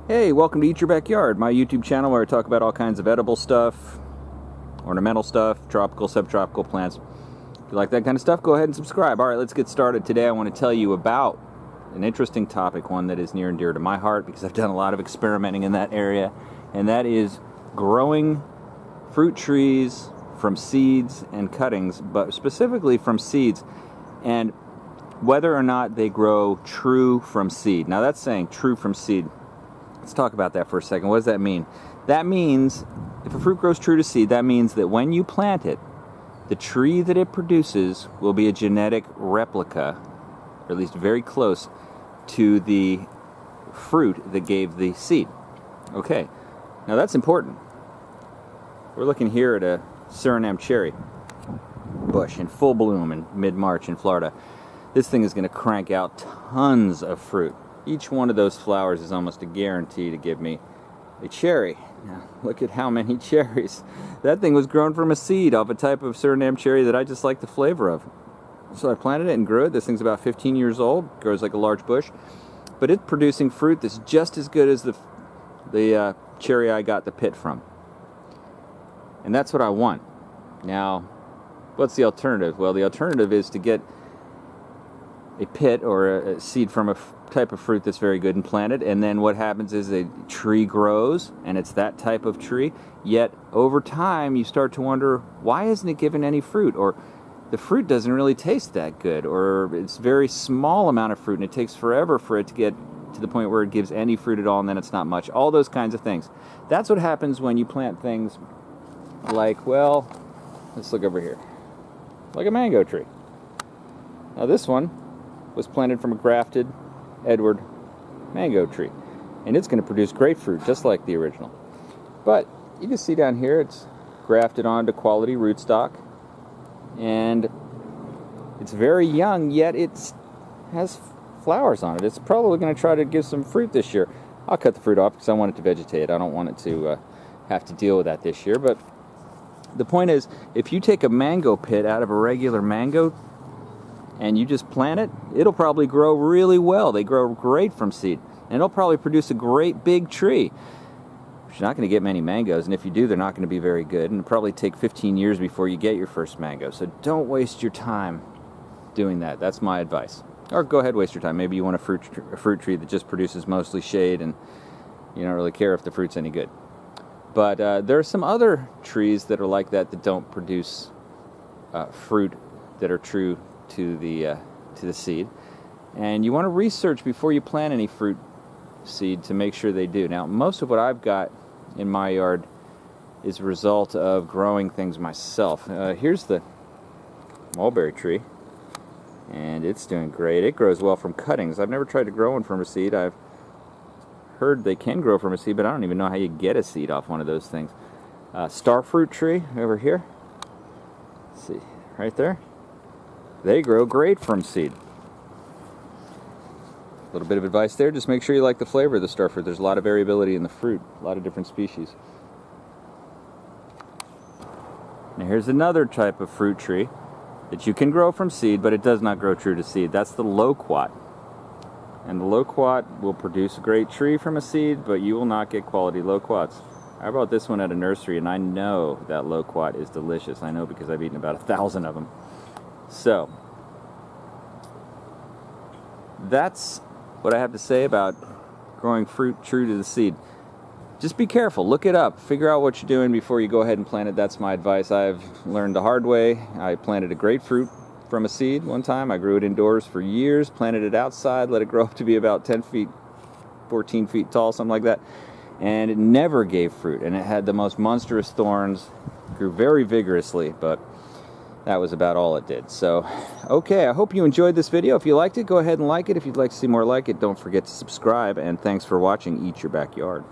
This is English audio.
Hey, welcome to Eat Your Backyard, my YouTube channel where I talk about all kinds of edible stuff, ornamental stuff, tropical, subtropical plants. If you like that kind of stuff, go ahead and subscribe. Alright, let's get started. Today I want to tell you about an interesting topic, one that is near and dear to my heart because I've done a lot of experimenting in that area, and that is growing fruit trees from seeds and cuttings, but specifically from seeds, and whether or not they grow true from seed. Now that's saying true from seed. Let's talk about that for a second. What does that mean? That means if a fruit grows true to seed, that means that when you plant it, the tree that it produces will be a genetic replica, or at least very close to the fruit that gave the seed. Okay, now that's important. We're looking here at a Suriname cherry bush in full bloom in mid-March in Florida. This thing is going to crank out tons of fruit. Each one of those flowers is almost a guarantee to give me a cherry. Now, look at how many cherries. That thing was grown from a seed off a type of Suriname cherry that I just like the flavor of. So I planted it and grew it. This thing's about 15 years old, grows like a large bush, but it's producing fruit that's just as good as the cherry I got the pit from. And that's what I want. Now, what's the alternative? Well, the alternative is to get a pit or a seed from a type of fruit that's very good and plant it, and then what happens is a tree grows and it's that type of tree, yet over time you start to wonder, why isn't it giving any fruit? Or the fruit doesn't really taste that good, or it's very small amount of fruit and it takes forever for it to get to the point where it gives any fruit at all, and then it's not much. All those kinds of things. That's what happens when you plant things like, well, let's look over here, like a mango tree. Now this one was planted from a grafted Edward mango tree, and it's going to produce great fruit just like the original. But you can see down here it's grafted onto quality rootstock, and it's very young, yet it has flowers on it. It's probably going to try to give some fruit this year. I'll cut the fruit off because I want it to vegetate. I don't want it to have to deal with that this year. But the point is, if you take a mango pit out of a regular mango and you just plant it, it'll probably grow really well. They grow great from seed, and it'll probably produce a great big tree. But you're not going to get many mangoes, and if you do, they're not going to be very good, and it'll probably take 15 years before you get your first mango. So don't waste your time doing that. That's my advice. Or go ahead, waste your time. Maybe you want a fruit tree that just produces mostly shade, and you don't really care if the fruit's any good. But there are some other trees that are like that don't produce fruit that are true to the seed, and you want to research before you plant any fruit seed to make sure they do. Now, most of what I've got in my yard is a result of growing things myself. Here's the mulberry tree, and it's doing great. It grows well from cuttings. I've never tried to grow one from a seed. I've heard they can grow from a seed, but I don't even know how you get a seed off one of those things. Starfruit tree over here. Let's see, right there. They grow great from seed. A little bit of advice there, just make sure you like the flavor of the starfruit. There's a lot of variability in the fruit, a lot of different species. Now here's another type of fruit tree that you can grow from seed, but it does not grow true to seed. That's the Loquat. And the Loquat will produce a great tree from a seed, but you will not get quality Loquats. I bought this one at a nursery, and I know that Loquat is delicious. I know because I've eaten about 1,000 of them. So, that's what I have to say about growing fruit true to the seed. Just be careful, look it up, figure out what you're doing before you go ahead and plant it. That's my advice. I've learned the hard way. I planted a grapefruit from a seed one time. I grew it indoors for years, planted it outside, let it grow up to be about 10 feet, 14 feet tall, something like that. And it never gave fruit, and it had the most monstrous thorns, grew very vigorously, but that was about all it did. So, okay, I hope you enjoyed this video. If you liked it, go ahead and like it. If you'd like to see more like it, don't forget to subscribe. And thanks for watching Eat Your Backyard.